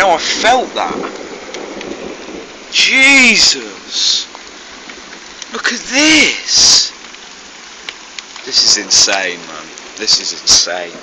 now I felt that. Jesus! Look at this! This is insane, man. This is insane.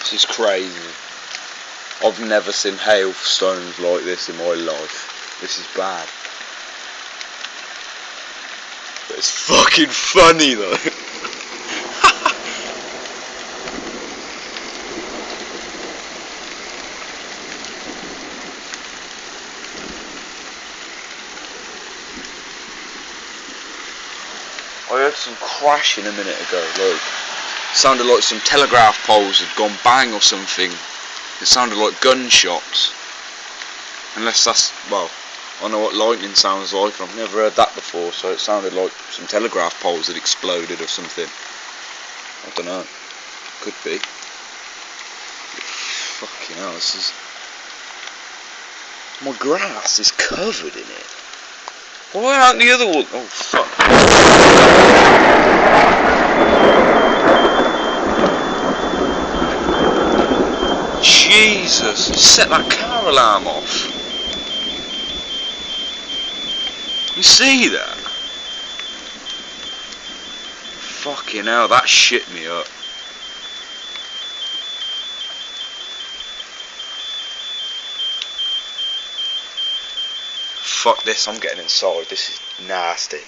This is crazy. I've never seen hailstones like this in my life. This is bad. But it's fucking funny though. I heard some crashing a minute ago, look. Sounded like some telegraph poles had gone bang or something. It sounded like gunshots. Unless that's, well, I know what lightning sounds like, and I've never heard that before, so it sounded like some telegraph poles had exploded or something. I don't know. Could be. Fucking hell, this is... My grass is covered in it. Why aren't the other one? Oh, fuck. Jesus, set that car alarm off. You see that? Fucking hell, that shit me up. Fuck this, I'm getting inside, this is nasty.